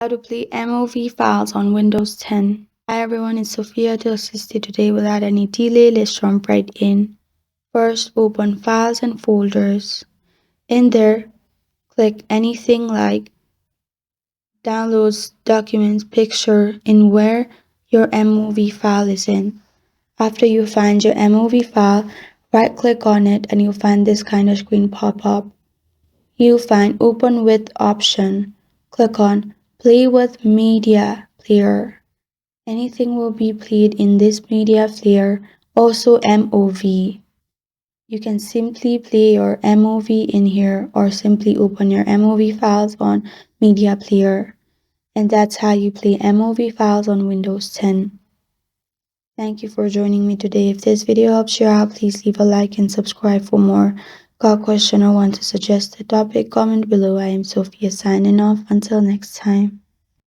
How to play MOV files on Windows 10. Hi everyone, it's Sophia to assist you today without any delay. Let's jump right in. First, open Files and Folders. In there, click anything like Downloads, Documents, Picture in where your MOV file is in. After you find your MOV file, right click on it and you'll find this kind of screen pop up. You'll find Open With option. Click on Play with Media Player. Anything will be played in this media player, also MOV. You can simply play your MOV in here or simply open your MOV files on media player. And that's how you play MOV files on Windows 10. Thank you for joining me today. If this video helps you out, please leave a like and subscribe for more. Got a question or want to suggest a topic? Comment below. I am Sophia signing off. Until next time.